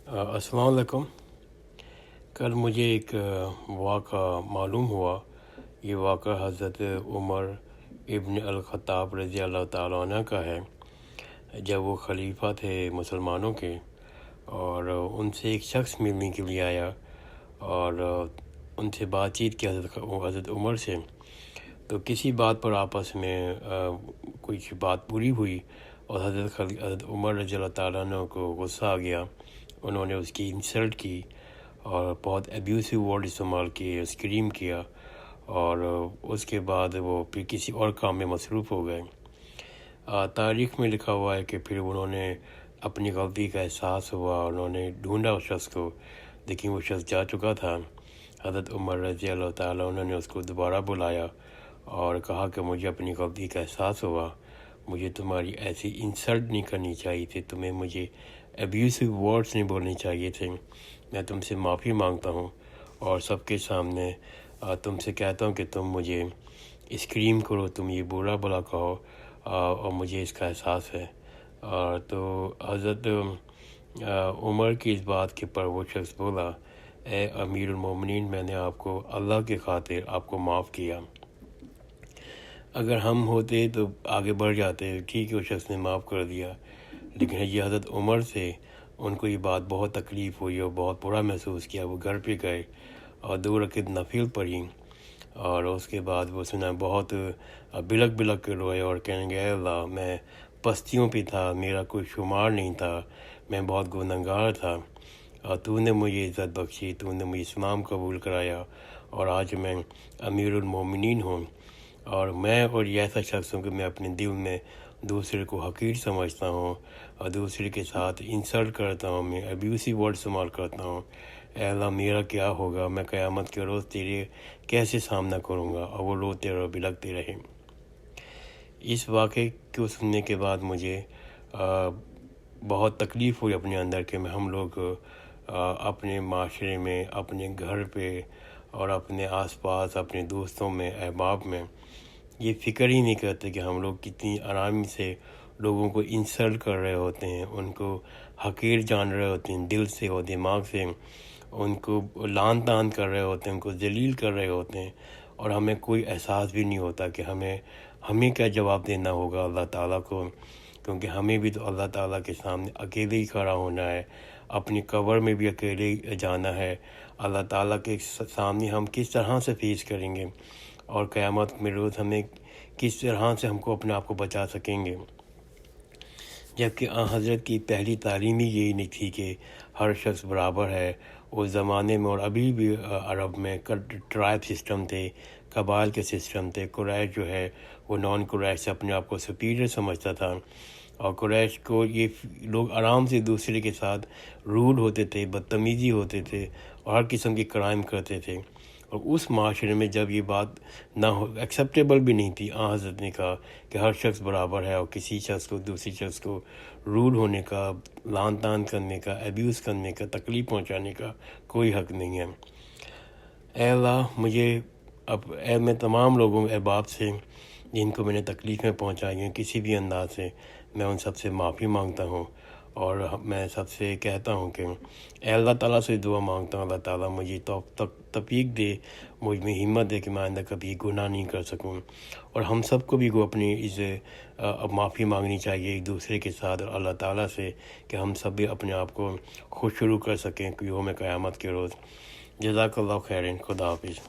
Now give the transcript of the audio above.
السلام علیکم۔ کل مجھے ایک واقعہ معلوم ہوا۔ یہ واقعہ حضرت عمر ابن الخطاب رضی اللہ تعالیٰ عنہ کا ہے، جب وہ خلیفہ تھے مسلمانوں کے، اور ان سے ایک شخص ملنے کے لیے آیا اور ان سے بات چیت کی حضرت عمر سے۔ تو کسی بات پر آپس میں کچھ بات پوری ہوئی اور حضرت عمر رضی اللہ تعالیٰ عنہ کو غصہ آ گیا۔ انہوں نے اس کی انسلٹ کی اور بہت ایبیوسو ورڈ استعمال کیے، اسکریم کیا، اور اس کے بعد وہ پھر کسی اور کام میں مصروف ہو گئے۔ تاریخ میں لکھا ہوا ہے کہ پھر انہوں نے اپنی غلطی کا احساس ہوا، انہوں نے ڈھونڈا اس شخص کو، لیکن وہ شخص جا چکا تھا۔ حضرت عمر رضی اللہ تعالیٰ عنہ نے اس کو دوبارہ بلایا اور کہا کہ مجھے اپنی غلطی کا احساس ہوا، مجھے تمہاری ایسی انسلٹ نہیں کرنی چاہیے تھی، تمہیں مجھے ایبیوسو ورڈز نہیں بولنے چاہیے تھے، میں تم سے معافی مانگتا ہوں اور سب کے سامنے تم سے کہتا ہوں کہ تم مجھے اسکریم کرو، تم یہ برا بلا کہو، اور مجھے اس کا احساس ہے۔ تو حضرت عمر کی اس بات کے پر وہ شخص بولا، اے امیر المومنین، میں نے آپ کو اللہ کی خاطر آپ کو معاف کیا۔ اگر ہم ہوتے تو آگے بڑھ جاتے، ٹھیک ہے اس شخص نے معاف کر دیا، لیکن یہ حضرت عمر سے ان کو یہ بات بہت تکلیف ہوئی اور بہت برا محسوس کیا۔ وہ گھر پہ گئے اور 2 رکعت نفل پڑھی، اور اس کے بعد وہ سنا بہت بلک کے روئے اور کہنے گے، اے اللہ، میں پستیوں پہ تھا، میرا کوئی شمار نہیں تھا، میں بہت گنہگار تھا، اور تو نے مجھے عزت بخشی، تو نے مجھے اسلام قبول کرایا، اور آج میں امیر المومنین ہوں، اور میں اور یہ ایسا شخص ہوں کہ میں اپنے دل میں دوسرے کو حقیر سمجھتا ہوں اور دوسرے کے ساتھ انسلٹ کرتا ہوں، میں ایبیوسو ورڈ استعمال کرتا ہوں۔ اے اللہ، میرا کیا ہوگا، میں قیامت کے روز تیرے کیسے سامنا کروں گا؟ اور وہ روتے اور بلکتے رہے۔ اس واقعے کو سننے کے بعد مجھے بہت تکلیف ہوئی اپنے اندر کہ ہم لوگ اپنے معاشرے میں، اپنے گھر پہ اور اپنے آس پاس، اپنے دوستوں میں، احباب میں یہ فکر ہی نہیں کرتے کہ ہم لوگ کتنی آرام سے لوگوں کو انسلٹ کر رہے ہوتے ہیں، ان کو حقیر جان رہے ہوتے ہیں، دل سے اور دماغ سے ان کو لعن طعن کر رہے ہوتے ہیں، ان کو ذلیل کر رہے ہوتے ہیں، اور ہمیں کوئی احساس بھی نہیں ہوتا کہ ہمیں کیا جواب دینا ہوگا اللہ تعالیٰ کو، کیونکہ ہمیں بھی تو اللہ تعالیٰ کے سامنے اکیلے ہی کھڑا ہونا ہے، اپنی قبر میں بھی اکیلے ہی جانا ہے۔ اللہ تعالیٰ کے سامنے ہم کس طرح سے فیس کریں گے، اور قیامت میں روز ہمیں کس طرح سے ہم کو اپنے آپ کو بچا سکیں گے؟ جبکہ حضرت کی پہلی تعلیم ہی یہی نہیں تھی کہ ہر شخص برابر ہے۔ اس زمانے میں اور ابھی بھی عرب میں ٹرائب سسٹم تھے، قبائل کے سسٹم تھے۔ قریش جو ہے وہ نان قریش سے اپنے آپ کو سپیریئر سمجھتا تھا، اور قریش کو یہ لوگ آرام سے دوسرے کے ساتھ روڈ ہوتے تھے، بدتمیزی ہوتے تھے، اور ہر قسم کی کرائم کرتے تھے۔ اور اس معاشرے میں جب یہ بات نہ ہو، ایکسیپٹیبل بھی نہیں تھی، حضرت نے کہا کہ ہر شخص برابر ہے، اور کسی شخص کو دوسری شخص کو روڈ ہونے کا، لعن طعن کرنے کا، ایبیوز کرنے کا، تکلیف پہنچانے کا کوئی حق نہیں ہے۔ اے اللہ، میں تمام لوگوں احباب سے جن کو میں نے تکلیفیں پہنچائی ہیں کسی بھی انداز سے، میں ان سب سے معافی مانگتا ہوں، اور میں سب سے کہتا ہوں کہ اے اللہ تعالیٰ سے دعا مانگتا ہوں، اللہ تعالیٰ مجھے توفیق دے، مجھ میں ہمت دے کہ میں آئندہ کبھی گناہ نہیں کر سکوں۔ اور ہم سب کو بھی اپنی معافی مانگنی چاہیے ایک دوسرے کے ساتھ اور اللہ تعالیٰ سے، کہ ہم سب بھی اپنے آپ کو خوش شروع کر سکیں کہ یوم قیامت کے روز۔ جزاک اللہ خیرن، خدا حافظ۔